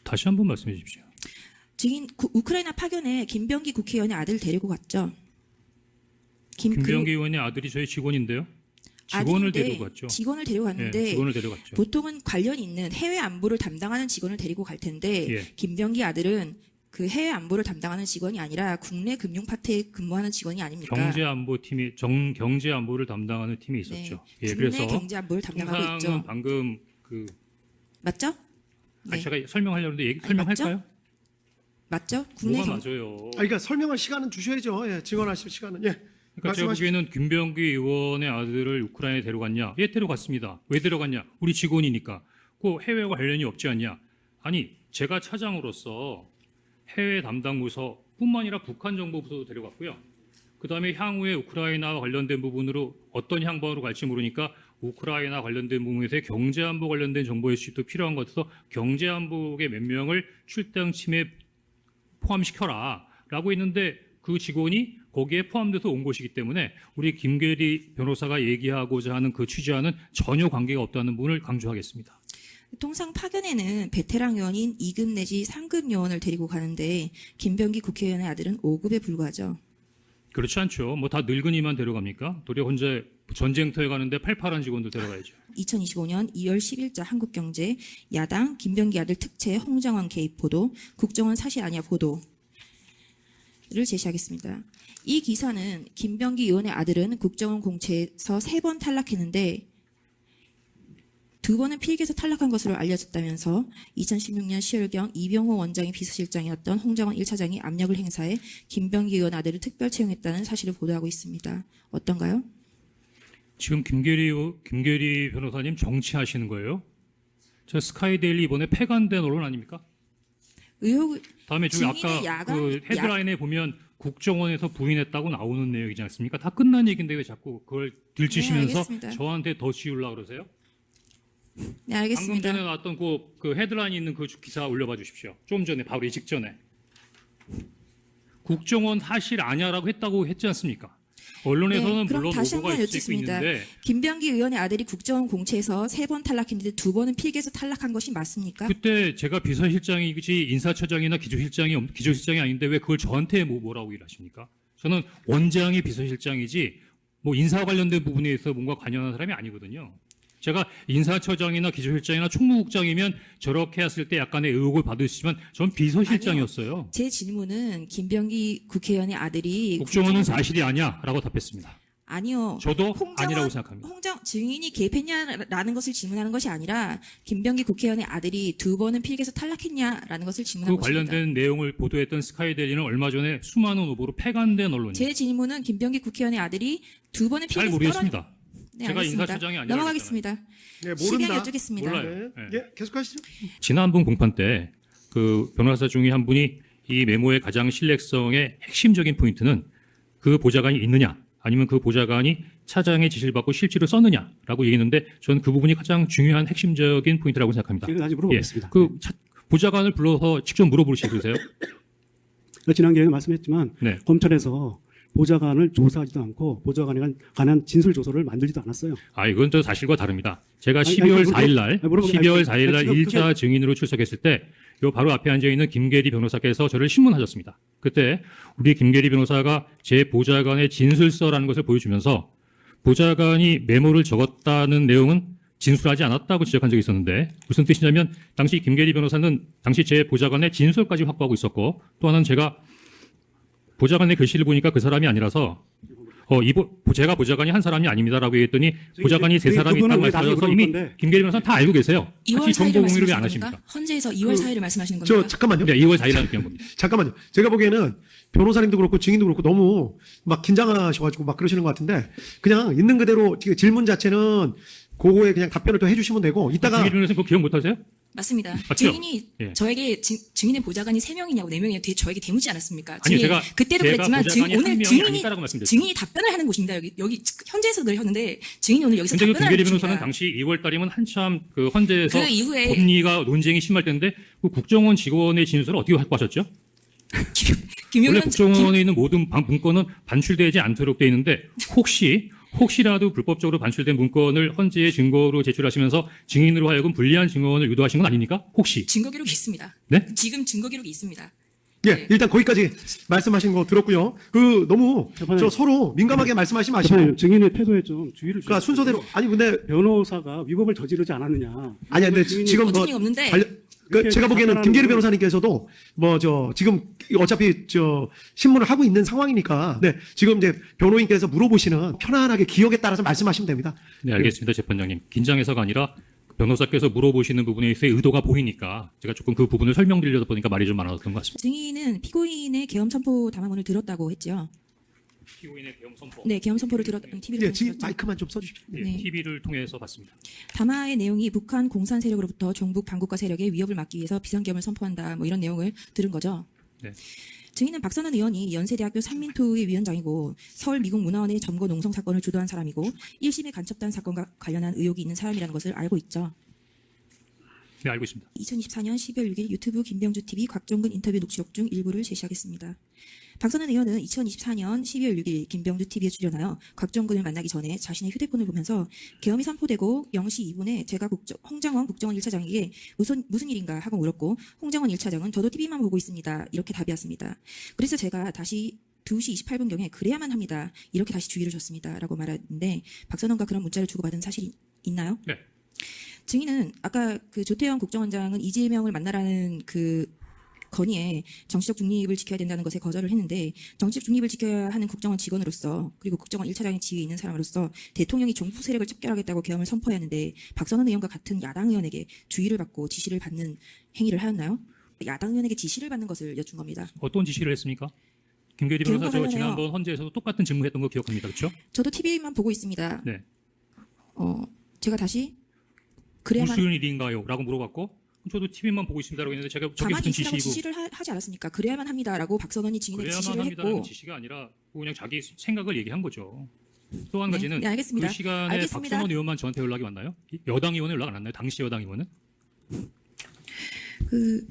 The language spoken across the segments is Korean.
다시 한번 말씀해 주십시오. 증인 우크라이나 파견에 김병기 국회의원의 아들 데리고 갔죠. 김병기 의원의 아들이 저희 직원인데요. 직원을 아들인데 데리고 갔죠. 직원을 데리고 갔는데 예, 직원을 데려갔죠. 보통은 관련 있는 해외 안보를 담당하는 직원을 데리고 갈 텐데 예. 김병기 아들은 그 해외 안보를 담당하는 직원이 아니라 국내 금융 파트에 근무하는 직원이 아닙니까? 경제안보팀이 경제안보를 담당하는 팀이 있었죠. 네, 예, 국내 그래서 경제안보를 담당하고 통상은 있죠. 방금 맞죠? 아니, 제가 설명하려는데 설명할까요? 맞죠? 국내 뭐가 맞아요? 그러니까 설명할 시간은 주셔야죠. 예, 증언하실 시간은. 예. 그러니까 제가 보기에는 김병기 의원의 아들을 우크라이나에 데려갔냐? 예, 데려갔습니다. 왜 데려갔냐? 우리 직원이니까. 그 해외와 관련이 없지 않냐? 아니, 제가 차장으로서 해외 담당 부서뿐만 아니라 북한 정보부서도 데려갔고요. 그다음에 향후에 우크라이나와 관련된 부분으로 어떤 향방으로 갈지 모르니까 우크라이나 관련된 부분에서 경제안보 관련된 정보의 수집도 필요한 것 같아서 경제안보의 몇 명을 출당팀에 포함시켜라라고 했는데 그 직원이 거기에 포함돼서 온 것이기 때문에 우리 김계리 변호사가 얘기하고자 하는 그 취지와는 전혀 관계가 없다는 부분을 강조하겠습니다. 통상 파견에는 베테랑 요원인 2급 내지 3급 요원을 데리고 가는데 김병기 국회의원의 아들은 5급에 불과하죠. 그렇지 않죠. 뭐 다 늙은이만 데려갑니까? 도리어 혼자 전쟁터에 가는데 팔팔한 직원도 데려가야죠. 2025년 2월 10일자 한국경제 야당 김병기 아들 특채 홍장원 개입 보도 국정원 사실 아니야 보도를 제시하겠습니다. 이 기사는 김병기 의원의 아들은 국정원 공채에서 3번 탈락했는데 2번은 필기에서 탈락한 것으로 알려졌다면서 2016년 10월경 이병호 원장이 비서실장이었던 홍장원 1차장이 압력을 행사해 김병기 의원 아들을 특별 채용했다는 사실을 보도하고 있습니다. 어떤가요? 지금 김계리 변호사님 정치하시는 거예요? 저 스카이데일리 이번에 폐간된 언론 아닙니까? 의혹 다음에 저기 아까 그 헤드라인에 보면 국정원에서 부인했다고 나오는 내용이지 않습니까? 다 끝난 얘기인데 왜 자꾸 그걸 들추시면서 알겠습니다. 저한테 더 씌우려고 그러세요? 네, 방금 알겠습니다. 전에 나왔던 그 헤드라인 있는 그 기사 올려봐 주십시오. 좀 전에 바로 이 직전에 국정원 사실 아니야라고 했다고 했지 않습니까? 언론에서는 그럼 물론 다시 오보가 한번 있을 수 여쭙습니다. 있는데 김병기 의원의 아들이 국정원 공채에서 3번 탈락했는데 2번은 필기에서 탈락한 것이 맞습니까? 그때 제가 비서실장이지 인사처장이나 기조실장이 아닌데 왜 그걸 저한테 뭐라고 일하십니까? 저는 원장이 비서실장이지 뭐 인사 관련된 부분에 있어 뭔가 관여하는 사람이 아니거든요. 제가 인사처장이나 기조실장이나 총무국장이면 저렇게 했을 때 약간의 의혹을 받으시지만 전 비서실장이었어요. 제 질문은 김병기 국회의원의 아들이 국정원은 사실이 아니야라고 답했습니다. 아니요. 저도 아니라고 생각합니다. 증인이 개입했냐라는 것을 질문하는 것이 아니라 김병기 국회의원의 아들이 2번은 필기에서 탈락했냐라는 것을 질문한 그 것입니다. 관련된 내용을 보도했던 스카이데일리는 얼마 전에 수많은 오보로 폐간된 언론입니다. 제 질문은 김병기 국회의원의 아들이 2번은 잘 필기에서 모르겠습니다. 네, 제가 알겠습니다. 인사처장이 아니라고 넘어가겠습니다. 네, 시간 모른다. 여쭙겠습니다. 몰라요. 네. 예, 계속하시죠. 지난번 공판 때 그 변호사 중에 한 분이 이 메모의 가장 신뢰성의 핵심적인 포인트는 그 보좌관이 있느냐 아니면 그 보좌관이 차장의 지시를 받고 실제로 썼느냐라고 얘기했는데 저는 그 부분이 가장 중요한 핵심적인 포인트라고 생각합니다. 제가 다시 물어보겠습니다. 보좌관을 불러서 직접 물어보시고 그러세요? 지난 기회에 말씀했지만 네. 검찰에서 보좌관을 조사하지도 않고 보좌관에 관한 진술 조서를 만들지도 않았어요. 이건 저 사실과 다릅니다. 제가 아니, 12월 물어보- 4일 날 아니, 물어보- 12월 아니, 4일 날 지금 1차 증인으로 출석했을 때 요 바로 앞에 앉아 있는 김계리 변호사께서 저를 신문하셨습니다. 그때 우리 김계리 변호사가 제 보좌관의 진술서라는 것을 보여주면서 보좌관이 메모를 적었다는 내용은 진술하지 않았다고 지적한 적이 있었는데 무슨 뜻이냐면 당시 김계리 변호사는 당시 제 보좌관의 진술까지 확보하고 있었고 또 하나는 제가 보좌관의 글씨를 보니까 그 사람이 아니라서 제가 보좌관이 한 사람이 아닙니다라고 얘기했더니 보좌관이 세 사람이 있다고 말씀하셔서 이미 김계리 변호사는 다 알고 계세요. 2월 같이 4일을 정보 공유를 왜 말씀하시는 안 겁니까? 하십니까? 헌재에서 2월 4일을 말씀하시는 겁니까? 저 잠깐만요. 네, 2월 4일 날 얘기한 겁니다. 잠깐만요. 제가 보기에는 변호사님도 그렇고 증인도 그렇고 너무 막 긴장하셔가지고 막 그러시는 것 같은데 그냥 있는 그대로 지금 질문 자체는 그거에 그냥 답변을 또 해주시면 되고 이따가 김계리 변호사님 그거 기억 못하세요? 맞습니다. 맞죠? 증인이 예. 저에게 증인의 보좌관이 3명이냐고 4명이냐고 저에게 대묻지 않았습니까? 아니요, 증인, 그때도 그랬지만 보좌관이 한 오늘 명이 아니다라고 말씀드렸죠. 증인이 답변을 하는 곳입니다. 여기 현재에서 그러셨는데 증인이 오늘 여기서 근데 그 답변을 김계리 하는 변호사는 곳입니다. 당시 2월 달이면 한참 그 헌재에서 그 이후에 법리가 논쟁이 심할 때인데 그 국정원 직원의 진술을 어떻게 확보하셨죠? 원래 김용현 국정원에 있는 모든 문건은 반출되지 않도록 돼 있는데 혹시 혹시라도 불법적으로 반출된 문건을 헌재의 증거로 제출하시면서 증인으로 하여금 불리한 증언을 유도하신 건 아닙니까? 혹시? 증거 기록이 있습니다. 네? 지금 증거 기록이 있습니다. 예, 네. 일단 거기까지 말씀하신 거 들었고요. 그 너무 재판에- 저 서로 민감하게 말씀하시 마시고. 재판장님, 증인의 태도에 좀 주의를 그러니까 주셔야 순서대로 아니 근데 변호사가 위법을 저지르지 않았느냐. 아니 근데 증인이 지금 뭐 어쨌든 없는데 그 제가 보기에는 김계리 변호사님께서도 뭐 저 지금 어차피 저 신문을 하고 있는 상황이니까 네 지금 이제 변호인께서 물어보시는 편안하게 기억에 따라서 말씀하시면 됩니다. 네, 알겠습니다, 재판장님. 긴장해서가 아니라 변호사께서 물어보시는 부분에 있어의 의도가 보이니까 제가 조금 그 부분을 설명드리려다 보니까 말이 좀 많았던 것 같습니다. 증인은 피고인의 계엄 선포 담화문을 들었다고 했죠. 피고인의 계엄 선포. 네, 계엄 선포를 들었던 TV를 예, 지금 통해서 들었죠. 마이크만 좀 써주십시오. 예, 네. TV를 통해서 봤습니다. 담화의 내용이 북한 공산 세력으로부터 종북 반국가 세력의 위협을 막기 위해서 비상계엄을 선포한다. 뭐 이런 내용을 들은 거죠. 네. 증인은 박선원 의원이 연세대학교 산민투의 위원장이고 서울 미국문화원의 점거 농성 사건을 주도한 사람이고 1심의 간첩단 사건과 관련한 의혹이 있는 사람이라는 것을 알고 있죠. 네, 알고 있습니다. 2024년 12월 6일 유튜브 김병주 TV 곽종근 인터뷰 녹취록 중 일부를 제시하겠습니다. 박선원 의원은 2024년 12월 6일 김병주 TV에 출연하여 곽종근을 만나기 전에 자신의 휴대폰을 보면서 계엄이 선포되고 0시 2분에 제가 홍장원 국정원 1차장에게 무슨 일인가 하고 물었고 홍장원 1차장은 저도 TV만 보고 있습니다. 이렇게 답이었습니다. 그래서 제가 다시 2시 28분경에 그래야만 합니다. 이렇게 다시 주의를 줬습니다. 라고 말했는데 박선원과 그런 문자를 주고받은 사실이 있나요? 네. 증인은 아까 그 조태현 국정원장은 이재명을 만나라는 그 건의에 정치적 중립을 지켜야 된다는 것에 거절을 했는데 정치적 중립을 지켜야 하는 국정원 직원으로서 그리고 국정원 1차장의 지위에 있는 사람으로서 대통령이 종북 세력을 척결하겠다고 계엄을 선포했는데 박선원 의원과 같은 야당 의원에게 주의를 받고 지시를 받는 행위를 하였나요? 야당 의원에게 지시를 받는 것을 여쭌 겁니다. 어떤 지시를 했습니까? 김계리 계엄과 변호사 저 관련해요. 지난번 헌재에서도 똑같은 질문했던 거 기억합니다. 그렇죠? 저도 TV만 보고 있습니다. 네. 제가 다시 그래야만 무슨 일인가요? 라고 물어봤고 저도 TV만 보고 있습니다라고 했는데 제가 저게 가만히 무슨 있으라고 지시이고 지시를 하지 않았습니까? 그래야만 합니다라고 박선원이 증인에게 그래야만 지시를 합니다라는 했고 지시가 아니라 그냥 자기 생각을 얘기한 거죠. 또 한 가지는 네, 알겠습니다. 그 시간에 알겠습니다. 박선원 의원만 저한테 연락이 왔나요? 여당 의원은 연락 안 왔나요? 당시 여당 의원은? 그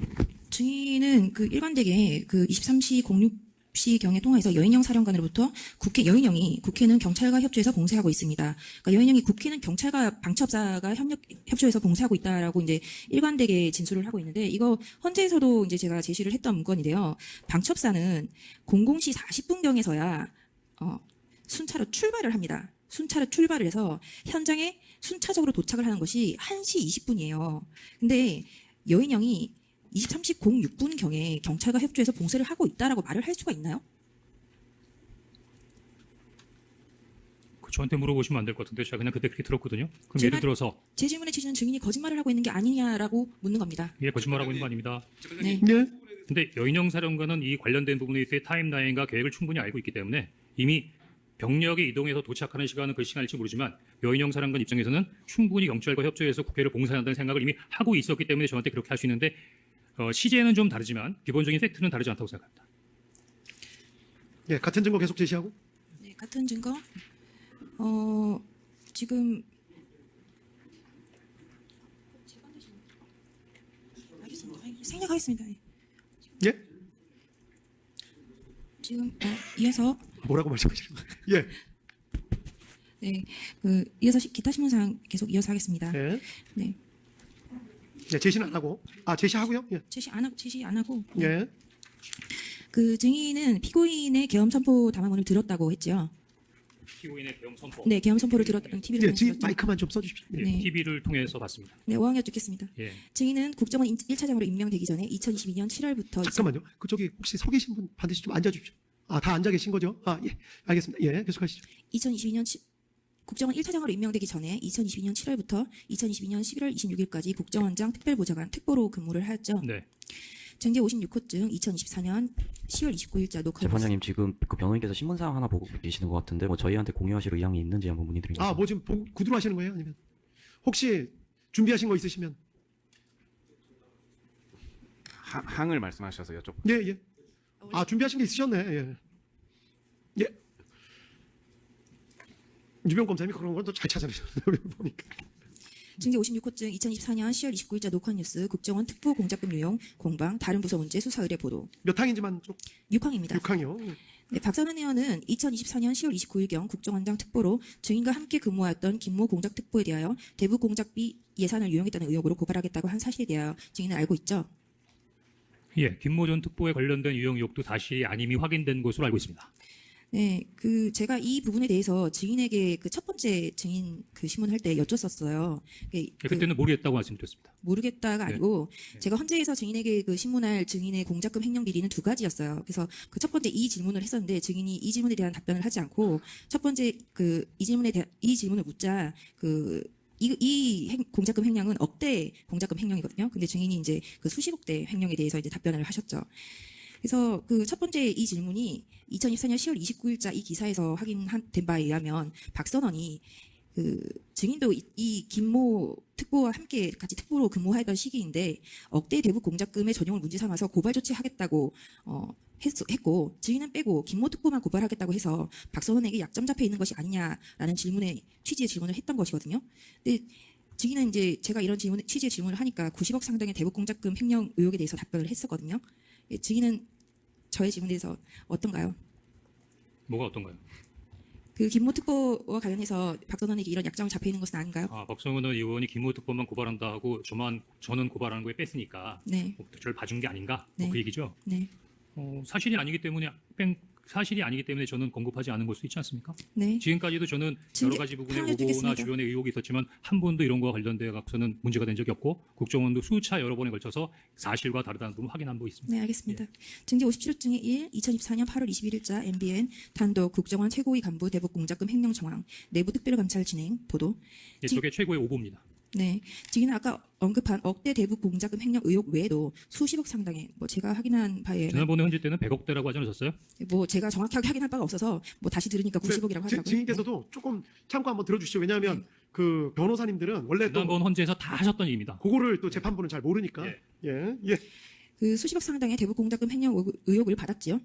증인은 그 일관되게 그 23시 06시 경에 통화해서 여인영 사령관으로부터 여인영이 국회는 경찰과 협조해서 봉쇄하고 있습니다. 그러니까 여인영이 국회는 경찰과 방첩사가 협조해서 봉쇄하고 있다라고 이제 일관되게 진술을 하고 있는데 이거 헌재에서도 이제 제가 제시를 했던 문건인데요. 방첩사는 00시 40분 경에서야 순차로 출발을 합니다. 순차로 출발을 해서 현장에 순차적으로 도착을 하는 것이 1시 20분이에요. 근데 여인영이 23시 06분 경에 경찰과 협조해서 봉쇄를 하고 있다라고 말을 할 수가 있나요? 저한테 물어보시면 안 될 것 같은데 제가 그냥 그때 그렇게 들었거든요. 그럼 제가- 예를 들어서 제 질문에 취지는 증인이 거짓말을 하고 있는 게 아니냐라고 묻는 겁니다. 이게 거짓말하고 있는 거 아닙니다. 네. 예. 근데 여인영 사령관은 이 관련된 부분에 있어의 타임라인과 계획을 충분히 알고 있기 때문에 이미 병력이 이동해서 도착하는 시간은 그 시간일지 모르지만 여인영 사령관 입장에서는 충분히 경찰과 협조해서 국회를 봉쇄한다는 생각을 이미 하고 있었기 때문에 저한테 그렇게 할 수 있는데 시제는 좀 다르지만 기본적인 팩트는 다르지 않다고 생각합니다. 예, 같은 증거 계속 제시하고. 네, 같은 증거. 지금 알겠습니다. 생략하겠습니다. 예. 예? 지금 이어서 뭐라고 말씀하시는 거예요? 예. 네, 그 이어서 기타 신문사항 계속 이어서 하겠습니다. 예. 네, 예, 제시는 안 하고. 아, 제시하고요? 예. 제시 안 하고. 예. 그 증인은 피고인의 계엄 선포 담화문을 들었다고 했죠. 피고인의 계엄 선포. 네, 계엄 선포를 들었던 TV를 예, 통해서 지금 들었죠. 마이크만 좀 써주십시오. 예. 네. TV를 통해서 봤습니다. 네, 5학년 듣겠습니다. 예. 증인은 국정원 1차장으로 임명되기 전에 2022년 7월부터 잠깐만요. 그 저기 혹시 서 계신 분 반드시 좀 앉아주십시오. 아, 다 앉아 계신 거죠? 아, 예. 알겠습니다. 예, 계속하시죠. 2022년 국정원 1차장으로 임명되기 전에 2022년 7월부터 2022년 11월 26일까지 국정원장 특별보좌관 특보로 근무를 하였죠. 네. 쟁제 56호증 2024년 10월 29일자 녹화. 재판장님 지금 그 변호인께서 신문사항 하나 보고 계시는 것 같은데 뭐 저희한테 공유하실 의향이 있는지 한번 문의드립니다. 아, 뭐 지금 구두로 하시는 거예요? 아니면 혹시 준비하신 거 있으시면? 항을 말씀하셔서 여쭤. 예, 예. 아, 준비하신 게 있으셨네. 예. 예. 유병 검사님이 그런 건 또 잘 찾아내셨어요. 보니까. 징계 56호증 2024년 10월 29일자 녹화뉴스 국정원 특보 공작금 유용 공방 다른 부서 문제 수사 의뢰 보도 몇 항인지만 좀 6항입니다. 6항이요. 네, 박선은 의원은 2024년 10월 29일경 국정원장 특보로 증인과 함께 근무하였던 김모 공작 특보에 대하여 대북 공작비 예산을 유용했다는 의혹으로 고발하겠다고 한 사실에 대하여 증인은 알고 있죠? 예, 김모 전 특보에 관련된 유용 의혹도 사실이 아님이 확인된 것으로 알고 있습니다. 네, 제가 이 부분에 대해서 증인에게 그 첫 번째 증인 그 신문할 때 여쭸었어요. 예, 그때는 모르겠다고 말씀드렸습니다. 모르겠다가 네. 아니고 제가 헌재에서 증인에게 그 신문할 증인의 공작금 횡령 비리는 두 가지였어요. 그래서 그 첫 번째 이 질문을 했었는데 증인이 이 질문에 대한 답변을 하지 않고 첫 번째 이 질문을 묻자 공작금 횡령은 억대 공작금 횡령이거든요. 근데 증인이 이제 그 수십억대 횡령에 대해서 이제 답변을 하셨죠. 그래서 그 첫 번째 이 질문이 2024년 10월 29일자 이 기사에서 확인된 바에 의하면 박선원이 그 증인도 이 김모 특보와 함께 같이 특보로 근무하던 시기인데 억대 대북 공작금의 전용을 문제 삼아서 고발 조치하겠다고 했고 증인은 빼고 김모 특보만 고발하겠다고 해서 박선원에게 약점 잡혀 있는 것이 아니냐라는 취지의 질문을 했던 것이거든요. 근데 증인은 이제 제가 이런 취지의 질문을 하니까 90억 상당의 대북 공작금 횡령 의혹에 대해서 답변을 했었거든요. 예, 증인은 저의 질문에 대해서 어떤가요? 뭐가 어떤가요? 그 김모 특보와 관련해서 박선원에게 이런 약점을 잡혀 있는 것은 아닌가요? 아, 박성은 의원이 김모 특보만 고발한다 하고 저는 고발하는 거에 뺐으니까 네, 저를 봐준 게 아닌가? 네. 그 얘기죠. 네, 사실이 아니기 때문에 저는 언급하지 않은 걸 수 있지 않습니까? 네. 지금까지도 저는 여러 가지 부분에 판단해 오보나 드리겠습니다. 주변에 의혹이 있었지만 한 번도 이런 거와 관련되어 갖고서는 문제가 된 적이 없고 국정원도 수차 여러 번에 걸쳐서 사실과 다르다는 부분 확인한 바 있습니다. 네, 알겠습니다. 증제 57호 중에 1, 2024년 8월 21일자 MBN 단독 국정원 최고위 간부 대북 공작금 횡령 정황 내부 특별감찰 진행 보도. 예, 저게 최고의 오보입니다. 네, 증인은 아까 언급한 억대 대북 공작금 횡령 의혹 외에도 수십억 상당의 제가 확인한 바에 지난번에 헌재 때는 100억대라고 하지 않으셨어요? 제가 정확하게 확인할 바가 없어서 다시 들으니까 90억이라고 하더라고요. 증인께서도 조금 참고 한번 들어주시죠. 왜냐하면 그 변호사님들은 원래 또 지난번 헌재에서 다 하셨던 일입니다. 그거를 또 재판부는 잘 모르니까. 예. 그 수십억 상당의 대북 공작금 횡령 의혹을 받았지요.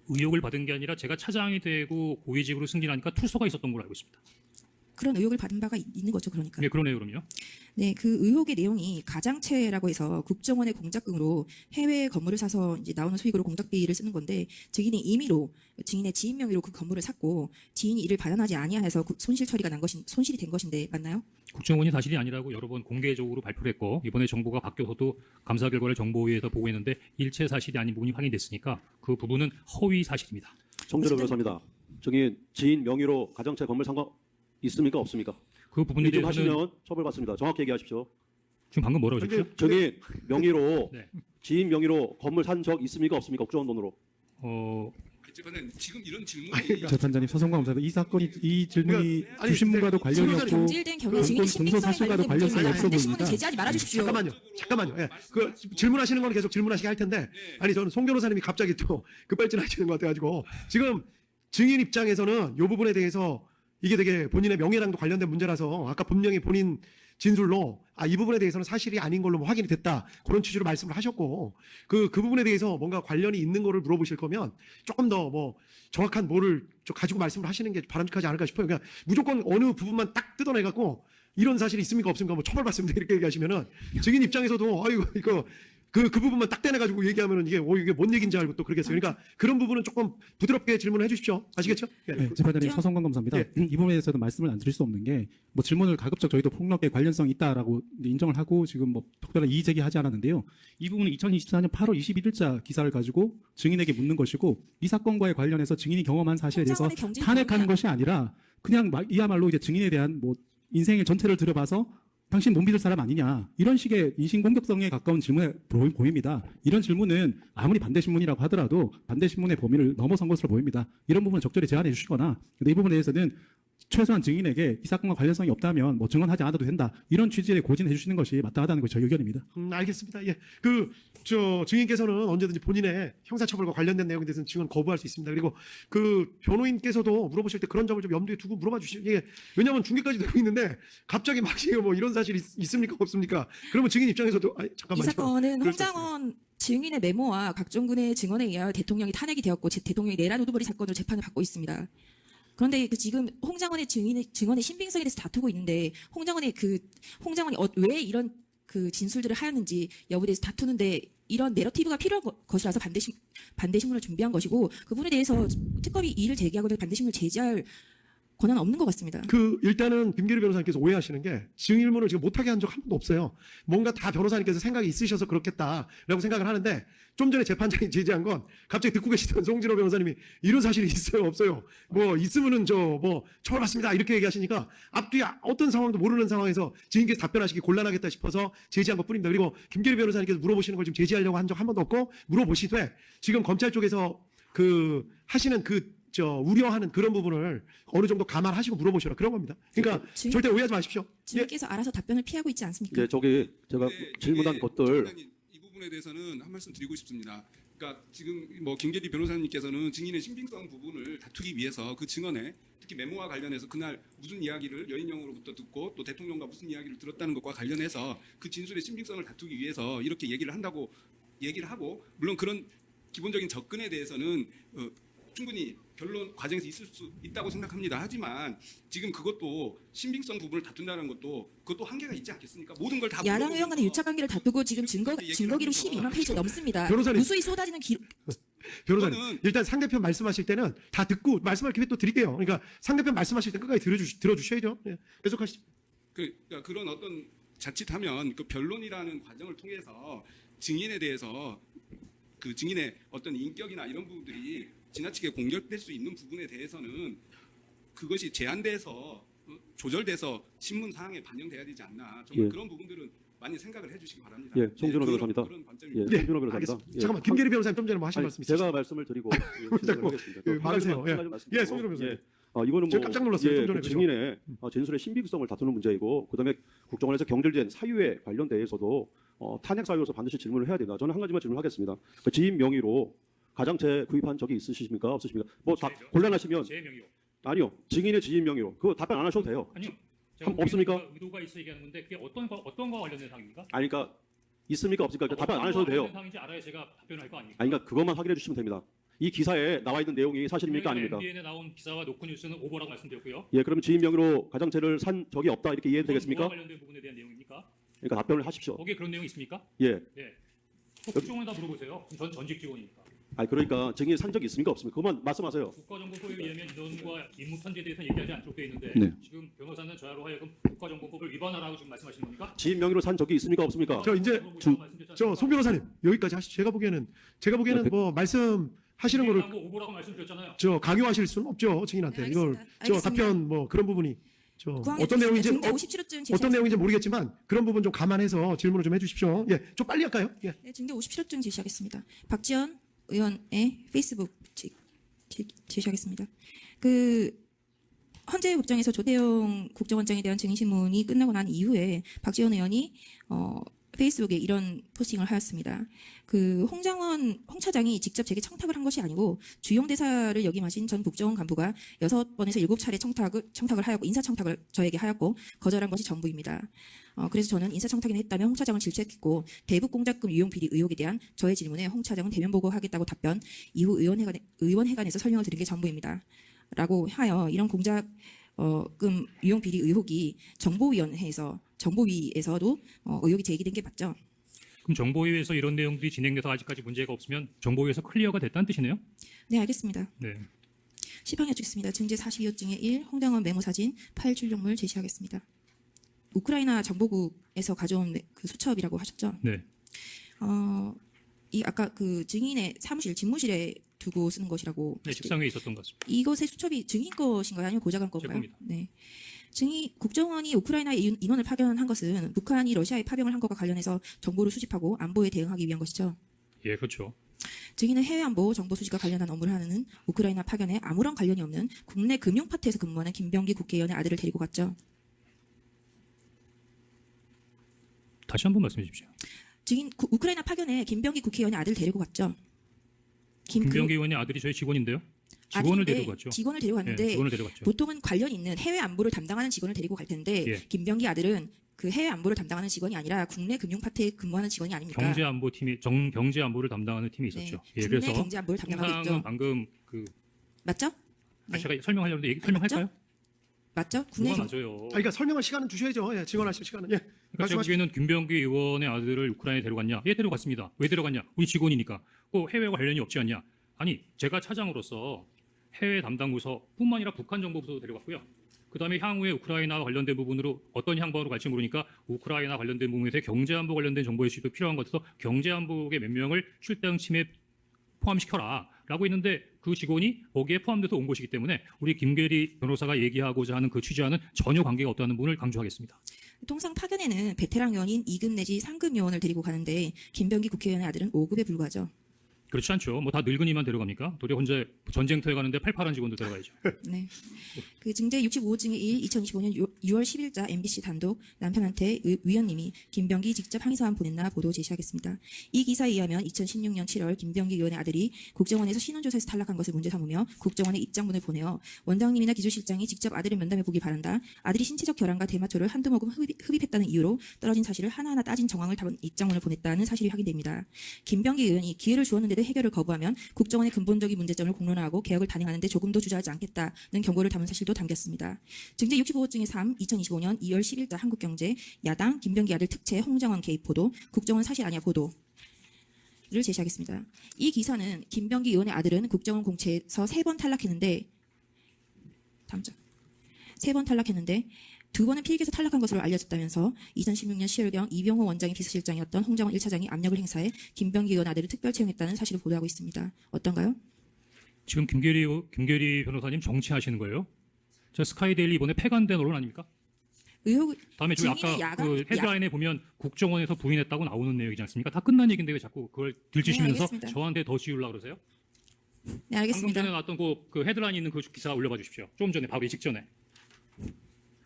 의혹을 받은 게 아니라 제가 차장이 되고 고위직으로 승진하니까 투서가 있었던 걸로 알고 있습니다. 그런 의혹을 받은 바가 있는 거죠, 그러니까. 네, 그러네요, 그럼요. 네, 그 의혹의 내용이 가장채라고 해서 국정원의 공작금으로 해외 건물을 사서 이제 나오는 수익으로 공작비를 쓰는 건데 증인의 임의로 증인의 지인 명의로 그 건물을 샀고 지인이 이를 반환하지 아니하여서 손실 처리가 손실이 된 것인데 맞나요? 국정원이 사실이 아니라고 여러 번 공개적으로 발표를 했고 이번에 정보가 바뀌어서도 감사 결과를 정보위에서 보고했는데 일체 사실이 아닌 부분이 확인됐으니까 그 부분은 허위 사실입니다. 정준호 변호사입니다. 저기 지인 명의로 가정채 건물 산 거 있습니까 없습니까? 그 부분에 좀 대해서는 하시면 처벌받습니다. 정확히 얘기하십시오. 지금 방금 뭐라고 하셨죠? 저기 명의로 네. 지인 명의로 건물 산 적 있습니까 없습니까? 국정원 돈으로. 어쨌든 지금 이런 질문이 재판장님, 서성광 이 사건이 이 질문이 아니, 주신문과도 근데 관련이 변호사님, 없고 경질된 경위 증인의 공소 신빙성에 사실과도 관련된 관련성이 문제입니다. 없어 근데 신문을 보입니다. 제지하지 말아주십시오. 잠깐만요. 예. 그 질문하시는 건 계속 질문하시게 할 텐데, 아니 저는 송 변호사님이 갑자기 또 급발진하시는 것 같아가지고 지금 증인 입장에서는 이 부분에 대해서 이게 되게 본인의 명예랑도 관련된 문제라서 아까 분명히 본인 진술로 이 부분에 대해서는 사실이 아닌 걸로 확인이 됐다 그런 취지로 말씀을 하셨고 그 부분에 대해서 뭔가 관련이 있는 거를 물어보실 거면 조금 더 정확한 뭐를 가지고 말씀을 하시는 게 바람직하지 않을까 싶어요. 그러니까 무조건 어느 부분만 딱 뜯어내 갖고 이런 사실이 있습니까 없습니까 처벌받습니다 이렇게 얘기하시면은 증인 입장에서도 아이고 이거 그 부분만 딱 떼내가지고 얘기하면은 이게 뭔 얘기인지 알고 또 그러겠어요. 그러니까 그런 부분은 조금 부드럽게 질문을 해주십시오. 아시겠죠? 예. 네, 재판장님 서성광 검사입니다. 이 부분에 대해서는 말씀을 안 드릴 수 없는 게 질문을 가급적 저희도 폭력에 관련성이 있다라고 인정을 하고 지금 특별한 이의 제기하지 않았는데요. 이 부분은 2024년 8월 21일자 기사를 가지고 증인에게 묻는 것이고 이 사건과에 관련해서 증인이 경험한 사실에 대해서 홍장원의 경질 탄핵하는 부분이야. 것이 아니라 그냥 이야말로 이제 증인에 대한 인생의 전체를 들여봐서 당신 못 믿을 사람 아니냐 이런 식의 인신공격성에 가까운 질문에 보입니다. 이런 질문은 아무리 반대신문이라고 하더라도 반대신문의 범위를 넘어선 것으로 보입니다. 이런 부분은 적절히 제한해 주시거나 근데 이 부분에 대해서는 최소한 증인에게 이 사건과 관련성이 없다면 증언하지 않아도 된다 이런 취지에 고진해 주시는 것이 마땅하다는 것이 저희 의견입니다. 알겠습니다. 예. 증인께서는 언제든지 본인의 형사처벌과 관련된 내용에 대해서는 증언 거부할 수 있습니다. 그리고 그 변호인께서도 물어보실 때 그런 점을 좀 염두에 두고 물어봐 주시죠. 예. 왜냐하면 중계까지 되고 있는데 갑자기 막 이런 사실이 있습니까 없습니까? 그러면 증인 입장에서도 잠깐만요. 이 사건은 그럴 수 홍장원 증인의 메모와 각종군의 증언에 의하여 대통령이 탄핵이 되었고 대통령이 내란 우두머리 사건으로 재판을 받고 있습니다. 그런데 지금 홍장원의 증언의 신빙성에 대해서 다투고 있는데 홍장원이 왜 이런 그 진술들을 하였는지 여부에 대해서 다투는데 이런 내러티브가 필요한 것이라서 반대 신문을 준비한 것이고 그 부분에 대해서 특검이 이의를 제기하거나 반대 신문을 제지할 권한은 없는 것 같습니다. 일단은 김계리 변호사님께서 오해하시는 게 증인문을 지금 못하게 한 적 한 번도 없어요. 뭔가 다 변호사님께서 생각이 있으셔서 그렇겠다라고 생각을 하는데 좀 전에 재판장이 제지한 건 갑자기 듣고 계시던 송진호 변호사님이 이런 사실이 있어요, 없어요? 뭐 있으면은 처벌받습니다 이렇게 얘기하시니까 앞뒤 어떤 상황도 모르는 상황에서 증인께서 답변하시기 곤란하겠다 싶어서 제지한 것뿐입니다. 그리고 김계리 변호사님께서 물어보시는 걸 지금 제지하려고 한 적 한 번도 없고 물어보시되 지금 검찰 쪽에서 하시는 우려하는 그런 부분을 어느 정도 감안하시고 물어보시라 그런 겁니다. 그러니까 절대 오해하지 마십시오. 증인께서 알아서 답변을 피하고 있지 않습니까? 예, 저기 제가 질문한 것들 이 부분에 대해서는 한 말씀 드리고 싶습니다. 그러니까 지금 뭐 김계리 변호사님께서는 증인의 신빙성 부분을 다투기 위해서 그 증언에 특히 메모와 관련해서 그날 무슨 이야기를 여인영으로부터 듣고 또 대통령과 무슨 이야기를 들었다는 것과 관련해서 그 진술의 신빙성을 다투기 위해서 이렇게 얘기를 한다고 얘기를 하고 물론 그런 기본적인 접근에 대해서는 충분히 변론 과정에서 있을 수 있다고 생각합니다. 하지만 지금 그것도 신빙성 부분을 다툰다는 그것도 한계가 있지 않겠습니까? 모든 걸 다 야당 의원 간의 유착 관계를 다투고 지금 증거 기록 12만 페이지 넘습니다. 변호사님. 무수히 쏟아지는 변호사님, 저는- 일단 상대편 말씀하실 때는 다 듣고 말씀할 기회 또 드릴게요. 그러니까 상대편 말씀하실 때 끝까지 들어주셔야죠. 예, 계속하시죠. 그러니까 그런 어떤 자칫하면 그 변론이라는 과정을 통해서 증인에 대해서 그 증인의 어떤 인격이나 이런 부분들이 지나치게 공격될 수 있는 부분에 대해서는 그것이 제한돼서 조절돼서 신문 사항에 반영돼야 되지 않나. 정말 예. 그런 부분들은 많이 생각을 해주시기 바랍니다. 예, 송진호 그런- 변호사입니다. 그런 관점이 예, 송진호 변호사입니다. 알겠습니다. 잠깐만, 김계리 변호사님 좀 전에 뭐 하신 아니, 말씀 있으시죠? 제가 말씀을 드리고 자꾸 하겠습니다. 막으세요. 예. 예, 송진호 변호사님. 이거는 제가 깜짝 놀랐어요, 좀 전에 그 그죠? 증인의 진술의 신빙성을 다투는 문제이고 그다음에 국정원에서 경질된 사유에 관련돼서도 탄핵 사유로서 반드시 질문을 해야 된다. 저는 한 가지만 질문하겠습니다. 그 지인 명의로 가장채 구입한 적이 있으십니까? 없으십니까? 뭐 다 곤란하시면 제 명의요. 아니요. 증인의 지인 명의로 그거 답변 안 하셔도 돼요. 아니요. 없습니까? 의도가 있어 얘기하는 건데 그게 어떤 거 관련된 사항입니까? 아니 그러니까 있습니까? 없습니까? 그러니까 답변 안 하셔도 돼요. 어떤 사항인지 알아야 제가 답변할 거 아닙니까? 아니 그러니까 그것만 확인해 주시면 됩니다. 이 기사에 나와 있는 내용이 사실입니까? 아닙니까? MBN에 나온 기사와 노컷뉴스는 오보라고 말씀드렸고요. 예, 그럼 지인 명의로 가장채를 산 적이 없다 이렇게 이해도 뭐와 되겠습니까? 관련된 부분에 대한 내용입니까? 그러니까 답변을 하십시오. 거기에 그런 내용이 있습니까? 예. 네. 국정원 다 물어보세요. 전 전직 직원이니까. 아니 그러니까 증인 산 적이 있습니까? 없습니까? 그것만 말씀하세요. 국가정보법에 의하면 인원과 임무 편제에 대해서는 얘기하지 않도록 되어 있는데 네. 지금 변호사는 저야로 하여금 국가정보법을 위반하라고 지금 말씀하시는 겁니까? 지인 명의로 산 적이 있습니까? 없습니까? 저 이제 송 변호사님 여기까지 하시죠. 제가 보기에는 뭐 말씀하시는 거를 오보라고 말씀드렸잖아요. 강요하실 수는 없죠, 증인한테. 네, 이걸 알겠습니다. 답변 뭐 그런 부분이 구항해 어떤 내용인지 증거 57호증 어떤 내용인지 모르겠지만 그런 부분 좀 감안해서 질문을 좀 해주십시오. 예, 좀 빨리 할까요? 예. 네, 증거 57호증 제시하겠습니다. 박지원 의원의 페이스북 제시하겠습니다. 헌재 법정에서 조대영 국정원장에 대한 증인신문이 끝나고 난 이후에 박지원 의원이 페이스북에 이런 포스팅을 하였습니다. 홍 차장이 직접 제게 청탁을 한 것이 아니고 주용 대사를 역임하신 전 국정원 간부가 6번에서 7차례 청탁을 하였고 인사청탁을 저에게 하였고 거절한 것이 전부입니다. 그래서 저는 인사청탁이나 했다면 홍 차장을 질책했고 대북공작금 유용 비리 의혹에 대한 저의 질문에 홍 차장은 대면 보고하겠다고 답변, 이후 의원회관에서 설명을 드린 게 전부입니다. 라고 하여 이런 공작금 유용 비리 의혹이 정보위에서도 의혹이 제기된 게 맞죠? 그럼 정보위에서 이런 내용들이 진행돼서 아직까지 문제가 없으면 정보위에서 클리어가 됐다는 뜻이네요? 네, 알겠습니다. 네. 시방해 주겠습니다. 증제 42호증의 1, 홍당원 메모 사진, 파일 출력물 제시하겠습니다. 우크라이나 정보국에서 가져온 그 수첩이라고 하셨죠? 네. 아까 증인의 사무실, 집무실에 두고 쓰는 것이라고. 네, 책상 위에 있었던 것 같습니다. 이것의 수첩이 증인 것인가요? 아니면 고작한 제 건가요? 겁니다. 네. 국정원이 우크라이나에 인원을 파견한 것은 북한이 러시아에 파병을 한 것과 관련해서 정보를 수집하고 안보에 대응하기 위한 것이죠. 예, 그렇죠. 증인은 해외 안보 정보 수집과 관련한 업무를 하는 우크라이나 파견에 아무런 관련이 없는 국내 금융 파트에서 근무하는 김병기 국회의원의 아들을 데리고 갔죠. 다시 한번 말씀해 주십시오. 우크라이나 파견에 김병기 국회의원의 아들을 데리고 갔죠. 김병기 의원의 아들이 저희 직원인데요. 직원을 데리고 갔죠. 직원을 데리고 갔는데 예, 직원을 데려갔죠. 보통은 관련 있는 해외 안보를 담당하는 직원을 데리고 갈 텐데 예. 김병기 아들은 그 해외 안보를 담당하는 직원이 아니라 국내 금융 파트에 근무하는 직원이 아닙니까? 경제안보팀이 경제안보를 담당하는 팀이 있었죠. 네, 예, 국내 그래서 경제안보를 담당하고 홍상은 있죠. 방금 맞죠? 네. 제가 설명하려는데 설명할까요? 맞죠? 국내 뭐가 맞아요. 그러니까 설명할 시간은 주셔야죠. 예, 증언하실 시간은. 예. 그러니까 제가 말씀하십시오. 보기에는 김병기 의원의 아들을 우크라이나에 데려갔냐? 예, 데려갔습니다. 왜 데려갔냐? 우리 직원이니까. 꼭 해외와 관련이 없지 않냐? 아니, 제가 차장으로서 해외 담당 부서뿐만 아니라 북한 정보부서도 데려갔고요. 그다음에 향후에 우크라이나와 관련된 부분으로 어떤 향방으로 갈지 모르니까 우크라이나 관련된 부분에 대해 경제안보 관련된 정보 이슈도 필요한 것 같아서 경제안보국의 몇 명을 출당팀에 포함시켜라라고 했는데 그 직원이 거기에 포함돼서 온 것이기 때문에 우리 김계리 변호사가 얘기하고자 하는 그 취지와는 전혀 관계가 없다는 부분을 강조하겠습니다. 통상 파견에는 베테랑 요원인 2급 내지 3급 요원을 데리고 가는데 김병기 국회의원의 아들은 5급에 불과하죠. 그렇지 않죠. 뭐 다 늙은이만 데려갑니까? 도리어 혼자 전쟁터에 가는데 팔팔한 직원도 데려가야죠. 네. 그 증제 65호증의 1 2025년 6월 10일자 MBC 단독 남편한테 위원님이 김병기 직접 항의서한 보냈나 보도 제시하겠습니다. 이 기사에 의하면 2016년 7월 김병기 의원의 아들이 국정원에서 신원조사에서 탈락한 것을 문제 삼으며 국정원에 입장문을 보내어 원장님이나 기조실장이 직접 아들을 면담해 보기 바란다. 아들이 신체적 결함과 대마초를 한두 모금 흡입했다는 이유로 떨어진 사실을 하나하나 따진 정황을 담은 입장문을 보냈다는 사실이 확인됩니다. 김병기 의원이 기회를 주었는데도 해결을 거부하면 국정원의 근본적인 문제점을 공론화하고 개혁을 단행하는 데 조금도 주저하지 않겠다는 경고를 담은 사실도 담겼습니다. 증제 65호증의 3 2025년 2월 10일자 한국경제 야당 김병기 아들 특채 홍장원 개입 보도 국정원 사실 아니야 보도를 제시하겠습니다. 이 기사는 김병기 의원의 아들은 국정원 공채에서 3번 탈락했는데 다음 장 3번 탈락했는데 2번은 필기에서 탈락한 것으로 알려졌다면서 2016년 10월경 이병호 원장의 비서실장이었던 홍장원 1차장이 압력을 행사해 김병기 의원 아들을 특별 채용했다는 사실을 보도하고 있습니다. 어떤가요? 지금 김계리 변호사님 정치하시는 거예요? 저 스카이데일리 이번에 폐간된 언론 아닙니까? 의혹 다음에 저기 증인의 아까 야당- 그 헤드라인에 보면 국정원에서 부인했다고 나오는 내용이지 않습니까? 다 끝난 얘기인데 왜 자꾸 그걸 들추시면서 알겠습니다. 저한테 더 지우려고 그러세요? 네, 방금 알겠습니다. 전에 나왔던 그 헤드라인 있는 그 기사 올려봐 주십시오. 좀 전에 바로 이 직전에.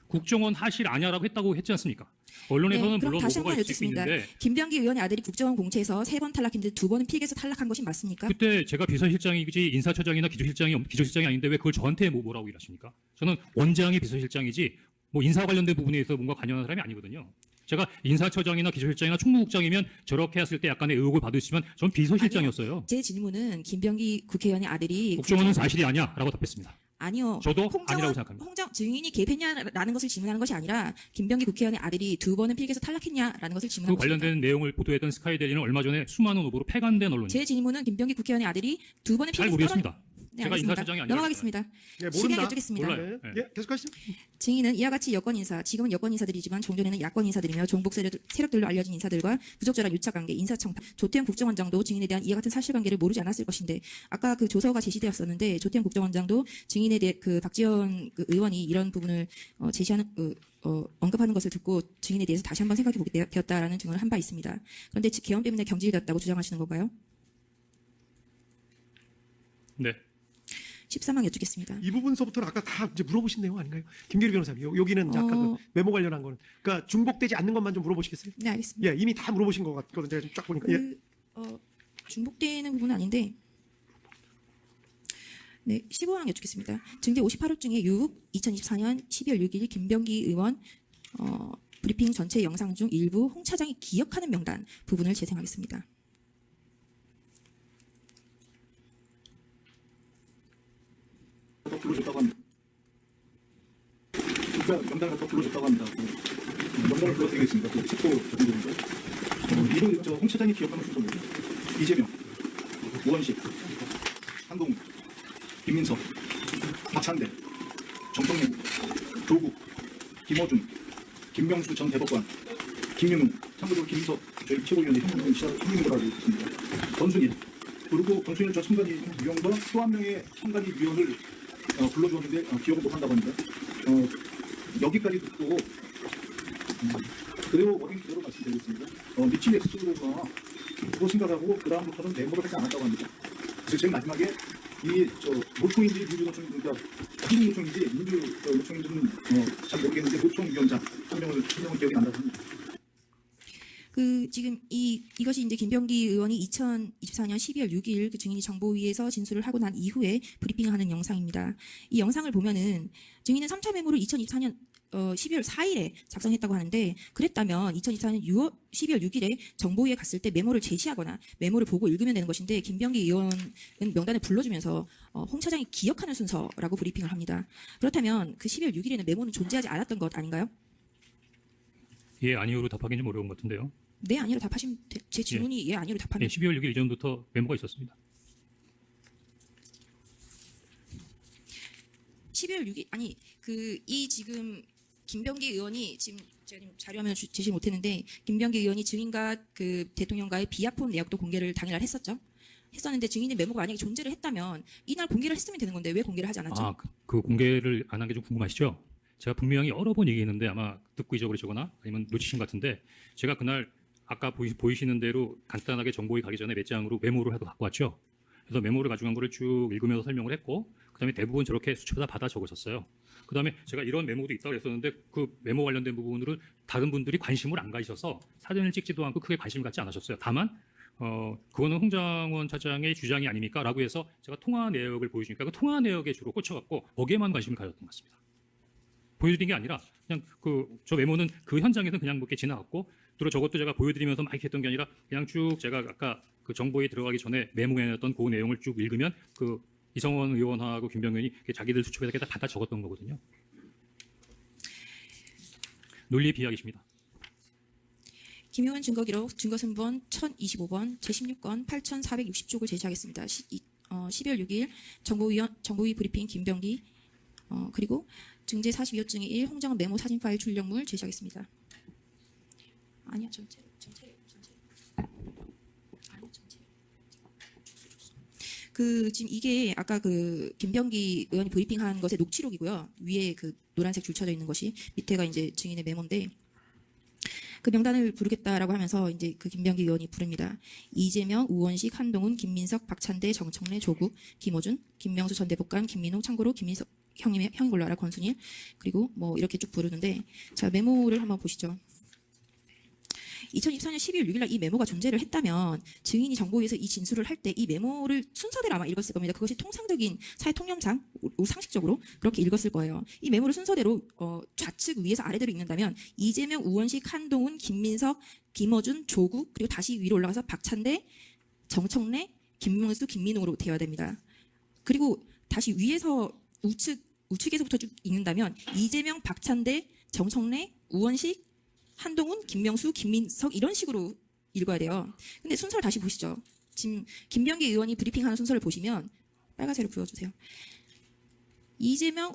국정원 하실 아냐라고 했다고 했지 않습니까? 언론에서는 네, 그럼 물론 다시 오보가 한번 있을 수 여쭙습니다. 있는데 김병기 의원의 아들이 국정원 공채에서 3번 탈락했는데 2번은 필기에서 탈락한 것이 맞습니까? 그때 제가 비서실장이지 인사처장이나 기조실장이 아닌데 왜 그걸 저한테 뭐라고 일하십니까? 저는 원장이 비서실장이지 뭐 인사 관련된 부분에 있어서 뭔가 관여하는 사람이 아니거든요. 제가 인사처장이나 기조실장이나 충무국장이면 저렇게 했을 때 약간의 의혹을 받을 수 있지만 전 비서실장이었어요. 제 질문은 김병기 국회의원의 아들이 국정원은 사실이 아니야라고 답했습니다. 아니요. 저도 아니라고 생각합니다. 증인이 개입했냐라는 것을 질문하는 것이 아니라 김병기 국회의원의 아들이 2번은 필기에서 탈락했냐라는 것을 그 질문하고 있습니다. 관련된 내용을 보도했던 스카이데일리는 얼마 전에 수많은 후보로 폐간된 언론입니다. 제 질문은 김병기 국회의원의 아들이 2번은 잘 필기에서 모르겠습니다. 네, 제가 알겠습니다. 인사처장이 아니라 넘어가겠습니다. 예, 시간 모른다. 여쭙겠습니다. 몰라요. 네. 예, 계속하시죠. 증인은 이와 같이 여권 인사, 지금은 여권 인사들이지만 종전에는 야권 인사들이며 종북 세력들로 알려진 인사들과 부적절한 유착관계, 인사청탁, 조태현 국정원장도 증인에 대한 이와 같은 사실관계를 모르지 않았을 것인데 아까 그 조서가 제시되었었는데 조태현 국정원장도 증인에 대해 그 박지원 그 의원이 이런 부분을 제시하는 언급하는 것을 듣고 증인에 대해서 다시 한번 생각해 보게 되었다라는 증언을 한 바 있습니다. 그런데 개헌 때문에 경질되었다고 주장하시는 건가요? 네. 13항 여쭙겠습니다. 이 부분서부터는 아까 다 이제 물어보신 내용 아닌가요? 김계리 변호사님, 여기는 약간 그 메모 관련한 거는 그러니까 중복되지 않는 것만 좀 물어보시겠어요? 네, 알겠습니다. 예, 이미 다 물어보신 것 같거든요. 제가 지금 쫙 보니까. 예. 중복되는 부분은 아닌데 네, 15항 여쭙겠습니다. 증제 58호증의 6, 2024년 12월 6일 김병기 의원 브리핑 전체 영상 중 일부 홍 차장이 기억하는 명단 부분을 재생하겠습니다. 더 불러줬다고 합니다. 그러니까 명단을 더 불러줬다고 합니다. 명단을 불러드리겠습니다. 그 책도 적은데 이분 홍 차장이 기억하는 순서입니다. 이재명, 우원식, 한동훈, 김민석, 박찬대, 정성래, 조국, 김어준, 김명수 전 대법관, 김윤우, 참고로 김석 저희 최고위원이 형님 거라고 있습니다. 권순일, 그리고 권순일 전 선관위 위원과 또 한 명의 선관위 위원을 불러주었는데 기억을 못한다고 합니다. 여기까지 듣고 그대로 워딩 그대로 말씀드리겠습니다. 미친 엑스로가 그거 생각하고 그 다음부터는 메모를 하지 않았다고 합니다. 그래서 제일 마지막에 이 노총인지 민주노총 그러니까 한국노총인지 민주노총인지는 잘 모르겠는데 노총위원장 한 명은 기억이 난다고 합니다. 그 지금 이것이 이제 김병기 의원이 2024년 12월 6일 그 증인이 정보위에서 진술을 하고 난 이후에 브리핑하는 영상입니다. 이 영상을 보면은 증인은 3차 메모를 2024년 12월 4일에 작성했다고 하는데 그랬다면 2024년 12월 6일에 정보위에 갔을 때 메모를 제시하거나 메모를 보고 읽으면 되는 것인데 김병기 의원은 명단을 불러주면서 홍 차장이 기억하는 순서라고 브리핑을 합니다. 그렇다면 그 12월 6일에는 메모는 존재하지 않았던 것 아닌가요? 예, 아니오로 답하기는 좀 어려운 것 같은데요. 네, 아니로 답하시면 제 질문이 예, 아니로 답하면 예, 12월 6일 이전부터 메모가 있었습니다. 12월 6일 아니 그 이 지금 김병기 의원이 지금 제가 지금 자료화면을 제시 못했는데 김병기 의원이 증인과 그 대통령과의 비하폰 내역도 공개를 당일날 했었는데 증인의 메모가 만약에 존재를 했다면 이날 공개를 했으면 되는 건데 왜 공개를 하지 않았죠? 아, 그 공개를 안 한 게 좀 궁금하시죠? 제가 분명히 여러 번 얘기했는데 아마 듣고 잊어버리시거나 아니면 놓치신 것 같은데 제가 그날 아까 보이시는 대로 간단하게 정보위 가기 전에 몇 장으로 메모를 해서 갖고 왔죠. 그래서 메모를 가져간 거를 쭉 읽으면서 설명을 했고 그다음에 대부분 저렇게 수첩에다 받아 적으셨어요. 그다음에 제가 이런 메모도 있다고 했었는데 그 메모 관련된 부분을 다른 분들이 관심을 안 가지셔서 사진을 찍지도 않고 크게 관심을 갖지 않으셨어요. 다만 그거는 홍장원 차장의 주장이 아닙니까? 라고 해서 제가 통화 내역을 보여주니까 그 통화 내역에 주로 꽂혀갖고 거기에만 관심을 가졌던 것 같습니다. 보여드린 게 아니라 그냥 저 메모는 그 현장에서 그냥 이렇게 지나갔고 또 저것도 제가 보여드리면서 막 했던 게 아니라 그냥 쭉 제가 아까 그 정보에 들어가기 전에 메모해놨던 그 내용을 쭉 읽으면 그 이성원 의원하고 김병기 의원이 자기들 수첩에다 받아 적었던 거거든요. 논리 비약이십니다. 김 의원 증거기록 증거승본 1025번 제16건 8460쪽을 제시하겠습니다. 12월 6일 정보위 브리핑 김병기 그리고 증제 42호증 1 홍장원 메모 사진 파일 출력물 제시하겠습니다. 아니야 전체. 아니 전체. 그 지금 이게 아까 그 김병기 의원이 브리핑한 것의 녹취록이고요. 위에 그 노란색 줄 쳐져 있는 것이 밑에가 이제 증인의 메모인데 그 명단을 부르겠다라고 하면서 이제 그 김병기 의원이 부릅니다. 이재명, 우원식, 한동훈, 김민석, 박찬대, 정청래, 조국, 김호준, 김명수 전 대법관, 김민호, 참고로 김민석 형님의 형인 걸로 알아 권순일 그리고 뭐 이렇게 쭉 부르는데 자 메모를 한번 보시죠. 2024년 12월 6일 날 이 메모가 존재를 했다면 증인이 정보위에서 이 진술을 할 때 이 메모를 순서대로 아마 읽었을 겁니다. 그것이 통상적인 사회 통념상 상식적으로 그렇게 읽었을 거예요. 이 메모를 순서대로 좌측 위에서 아래대로 읽는다면 이재명, 우원식, 한동훈, 김민석, 김어준, 조국 그리고 다시 위로 올라가서 박찬대, 정청래, 김명수, 김민웅으로 되어야 됩니다. 그리고 다시 위에서 우측에서부터 쭉 읽는다면 이재명, 박찬대, 정청래, 우원식, 한동훈, 김명수, 김민석 이런 식으로 읽어야 돼요. 근데 순서를 다시 보시죠. 지금 김병기 의원이 브리핑하는 순서를 보시면 빨간색으로 그려주세요. 이재명,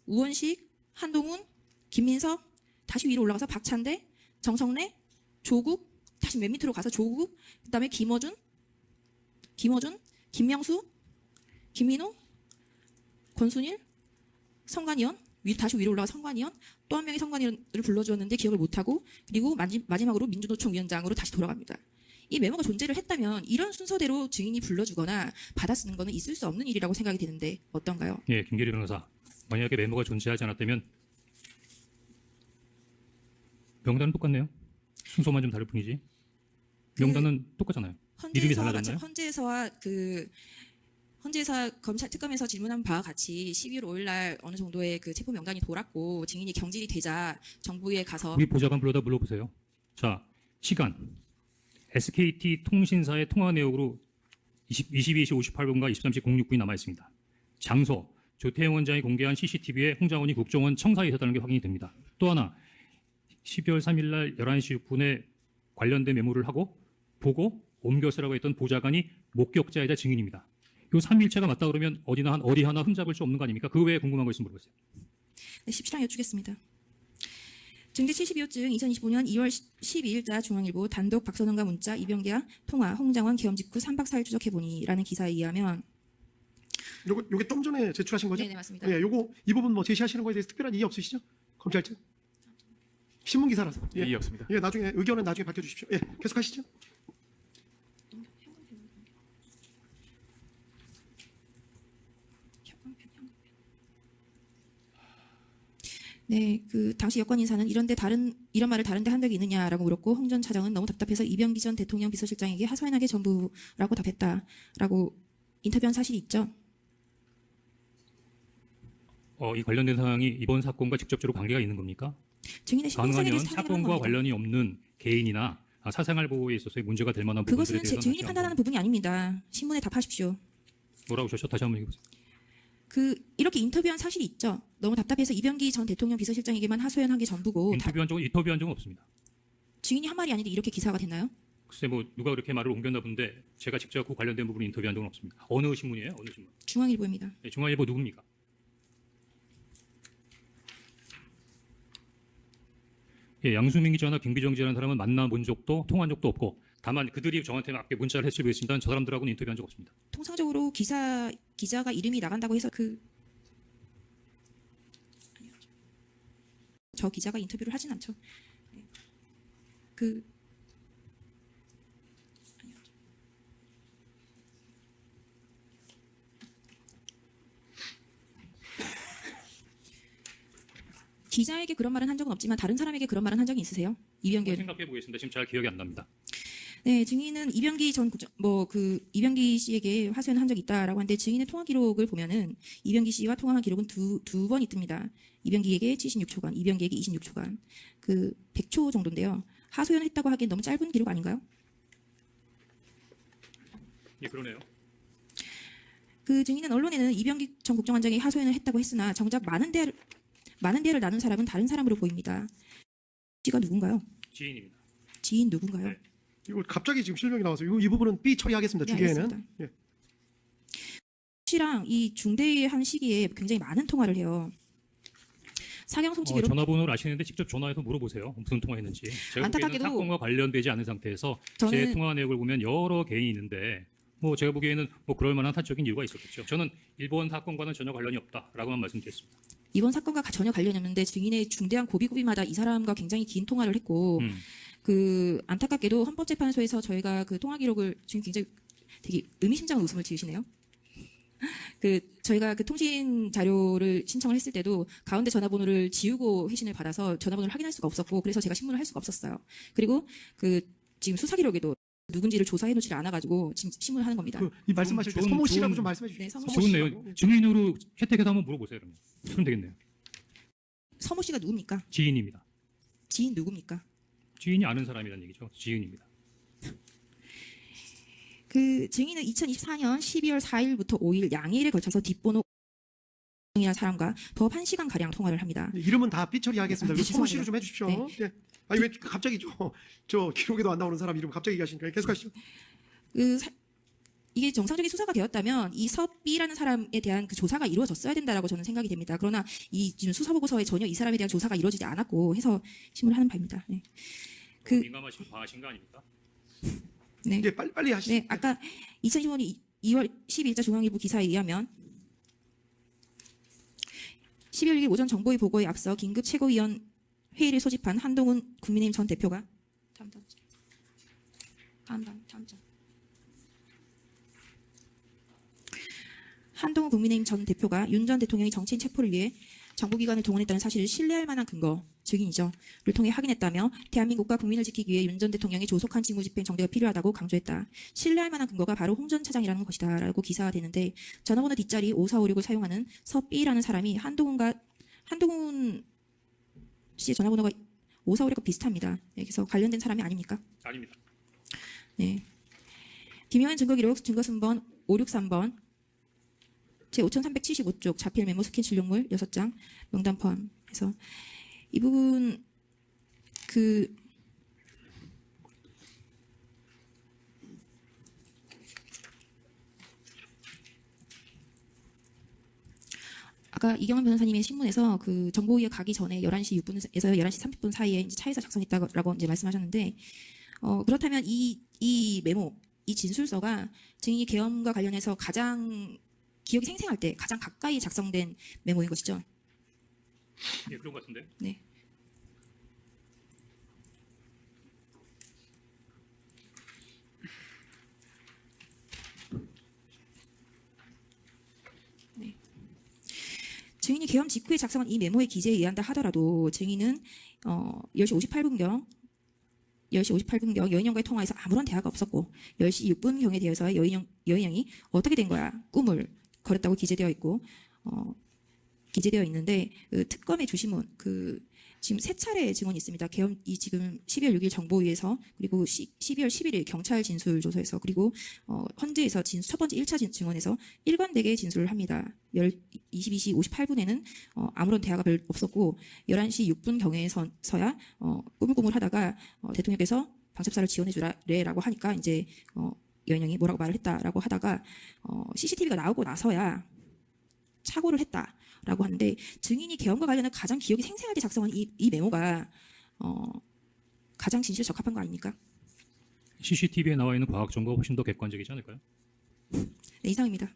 우원식, 한동훈, 김민석 다시 위로 올라가서 박찬대, 정청래, 조국 다시 맨 밑으로 가서 조국 그다음에 김어준, 김명수, 김민호, 권순일, 성관위원 다시 위로 올라가 성관위원 또 한 명의 성관위원을 불러주었는데 기억을 못하고 그리고 마지막으로 민주노총 위원장으로 다시 돌아갑니다. 이 메모가 존재를 했다면 이런 순서대로 증인이 불러주거나 받아 쓰는 거는 있을 수 없는 일이라고 생각이 되는데 어떤가요? 예, 김계리 변호사. 만약에 메모가 존재하지 않았다면 명단은 똑같네요. 순서만 좀 다를 뿐이지. 명단은 똑같잖아요. 이름이 달라졌나요? 헌재에서 검찰 특검에서 질문한 바와 같이 12월 5일 날 어느 정도의 그 체포 명단이 돌았고 증인이 경질이 되자 정부에 가서 우리 보좌관 불러다 물어보세요. 자, 시간. SKT 통신사의 통화 내역으로 22시 58분과 23시 06분이 남아 있습니다. 장소. 조태영 원장이 공개한 CCTV에 홍장원이 국정원 청사에 있었다는 게 확인이 됩니다. 또 하나. 12월 3일 날 11시 6분에 관련된 메모를 하고 보고 옮겨 쓰라고 했던 보좌관이 목격자이자 증인입니다. 요 3일체가 맞다 그러면 어디 하나 흠잡을 수 없는 거 아닙니까? 그 외에 궁금한 거 있으면 물어보세요. 네, 17항 여쭙겠습니다. 증제 72호증 2025년 2월 12일자 중앙일보 단독 박선원과 문자 이병기와 통화 홍장원 계엄 직후 3박 4일 추적해보니라는 기사에 의하면 요게 좀 전에 제출하신 거죠? 네, 맞습니다. 예, 이 부분 뭐 제시하시는 거에 대해서 특별한 이의 없으시죠? 검찰 측? 신문 기사라서. 예. 이의 없습니다. 예, 나중에 의견은 나중에 밝혀 주십시오. 예, 계속하시죠. 네, 그 당시 여권 인사는 이런 말을 다른데 한 적이 있느냐라고 물었고 홍 전 차장은 너무 답답해서 이병기 전 대통령 비서실장에게 하소연하게 전부라고 답했다라고 인터뷰한 사실이 있죠. 이 관련된 사항이 이번 사건과 직접적으로 관계가 있는 겁니까? 증인의 신분상에 가능하면 대해서 확인을 한 사건과 겁니다. 관련이 없는 개인이나 사생활 보호에 있어서의 문제가 될 만한 부분들에 그것은 제 대해서는 증인이 다시 판단하는 한번 부분이 아닙니다. 신문에 답하십시오. 뭐라고 하셨죠? 다시 한번 얘기해 보세요. 이렇게 인터뷰한 사실이 있죠. 너무 답답해서 이병기 전 대통령 비서실장에게만 하소연한 게 전부고 인터뷰한 적은 없습니다. 증인이 한 말이 아닌데 이렇게 기사가 됐나요? 글쎄 뭐 누가 그렇게 말을 옮겼나 본데 제가 직접 그 관련된 부분을 인터뷰한 적은 없습니다. 어느 신문이에요? 어느 신문? 중앙일보입니다. 네, 중앙일보 누굽니까? 예, 양수민 기자나 김기정 기자라는 사람은 만나본 적도 통한 적도 없고 다만 그들이 저한테 앞에 문자를 했을 뿐이지만 저 사람들하고는 인터뷰한 적 없습니다. 통상적으로 기자가 이름이 나간다고 해서 저 기자가 인터뷰를 하진 않죠. 기자에게 그런 말은 한 적은 없지만 다른 사람에게 그런 말은 한 적이 있으세요? 이병기 생각해 보겠습니다. 지금 잘 기억이 안 납니다. 네, 증인은 이병기 이병기 씨에게 하소연한 적이 있다라고 하는데 증인의 통화 기록을 보면은 이병기 씨와 통화한 기록은 두 번이 뜹니다. 이병기에게 76초간, 이병기에게 26초간, 100초 정도인데요. 하소연했다고 하기엔 너무 짧은 기록 아닌가요? 예, 그러네요. 증인은 언론에는 이병기 전 국정원장이 하소연을 했다고 했으나 정작 많은 대화를 나눈 사람은 다른 사람으로 보입니다. 씨가 누군가요? 지인입니다. 지인 누군가요? 네. 이거 갑자기 지금 실명이 나와서 이 부분은 B 처리하겠습니다. 네, 주기에는. 알겠습니다. 예. 씨랑 이 중대한 시기에 굉장히 많은 통화를 해요. 사경 송치기로 전화번호를 아시는데 직접 전화해서 물어보세요. 무슨 통화했는지. 제가 보기에는 안타깝게도 사건과 관련되지 않은 상태에서 제 저는 통화 내역을 보면 여러 개인이 있는데 뭐 제가 보기에는 뭐 그럴 만한 사적인 이유가 있었겠죠. 저는 일본 사건과는 전혀 관련이 없다라고만 말씀드렸습니다. 이번 사건과 전혀 관련이 없는데 증인의 중대한 고비고비마다 이 사람과 굉장히 긴 통화를 했고 안타깝게도 헌법재판소에서 저희가 통화 기록을 지금 굉장히 되게 의미심장한 웃음을 지으시네요. 저희가 통신 자료를 신청을 했을 때도 가운데 전화번호를 지우고 회신을 받아서 전화번호를 확인할 수가 없었고 그래서 제가 신문을 할 수가 없었어요. 그리고 지금 수사 기록에도 누군지를 조사해 놓지 않아가지고 지금 신문을 하는 겁니다. 이 말씀하실 때 서모 씨라고 좀 말씀해 주시죠. 네, 서모 좋은 내용. 증인으로 채택해서 한번 물어보세요. 그러면 되겠네요. 서모 씨가 누굽니까? 지인입니다. 지인 누굽니까? 지인이 아는 사람이라는 얘기죠. 지인입니다. 증인은 2024년 12월 4일부터 5일 양일에 걸쳐서 뒷번호 이라는 사람과 더 1시간 가량 통화를 합니다. 이름은 다 B 처리하겠습니다. 네, 서모 씨로 좀 해주십시오. 네. 예. 아니 왜 갑자기 저 기록에도 안 나오는 사람 이름 갑자기 얘기하시니까 계속하시죠. 이게 정상적인 수사가 되었다면 이 서B라는 사람에 대한 조사가 이루어졌어야 된다라고 저는 생각이 됩니다. 그러나 이 지금 수사 보고서에 전혀 이 사람에 대한 조사가 이루어지지 않았고 해서 신문을 하는 바입니다. 네. 민감하시고 과하신 거 아닙니까? 네. 이제 빨리 하시죠. 네, 아까 2015년 2월 12일자 중앙일보 기사에 의하면 12월 6일 오전 정보위 보고에 앞서 긴급 최고위원 회의를 소집한 한동훈 국민의힘 전 대표가 한동훈 국민의힘 전 대표가 윤 전 대통령이 정치인 체포를 위해 정보기관을 동원했다는 사실을 신뢰할 만한 근거, 증인이죠.를 통해 확인했다며 대한민국과 국민을 지키기 위해 윤 전 대통령이 조속한 직무집행 정대가 필요하다고 강조했다. 신뢰할 만한 근거가 바로 홍 전 차장이라는 것이다. 라고 기사가 되는데 전화번호 뒷자리 5456을 사용하는 서B라는 사람이 한동훈 씨의 전화번호가 5456과 비슷합니다. 네, 그래서 관련된 사람이 아닙니까? 아닙니다. 네. 김영환 증거기록 증거순번 563번 제 5375쪽 자필 메모 스캔 진료물 6장 명단 포함해서 이 부분 아까 이경환 변호사님의 신문에서 정보위에 가기 전에 11시 6분에서 11시 30분 사이에 이제 차에서 작성했다고 이제 말씀하셨는데 그렇다면 이 메모, 이 진술서가 증인이 계엄과 관련해서 가장 기억이 생생할 때 가장 가까이 작성된 메모인 것이죠. 예, 그런 것 같은데. 네. 네. 증인이 계엄 직후에 작성한 이 메모의 기재에 의한다 하더라도 증인은 10시 58분경 여인영과의 통화에서 아무런 대화가 없었고 10시 6분경에 대해서의 여인영이 어떻게 된 거야? 꿈을 거렸다고 기재되어 있고 기재되어 있는데 그 특검의 주시문 지금 세 차례 증언이 있습니다. 이 지금 12월 6일 정보위에서 그리고 12월 11일 경찰 진술조서에서 그리고 헌재에서 첫 번째 1차 증언에서 일관되게 진술을 합니다. 22시 58분에는 아무런 대화가 별 없었고 11시 6분 경에서야 꾸물꾸물 하다가 대통령께서 방첩사를 지원해 주라라고 하니까 이제 여인영이 뭐라고 말을 했다라고 하다가 CCTV가 나오고 나서야 착오를 했다라고 하는데 증인이 계엄과 관련한 가장 기억이 생생할 때 작성한 이 메모가 가장 진실에 적합한 거 아닙니까? CCTV에 나와 있는 과학 정보가 훨씬 더 객관적이지 않을까요? 네, 이상입니다.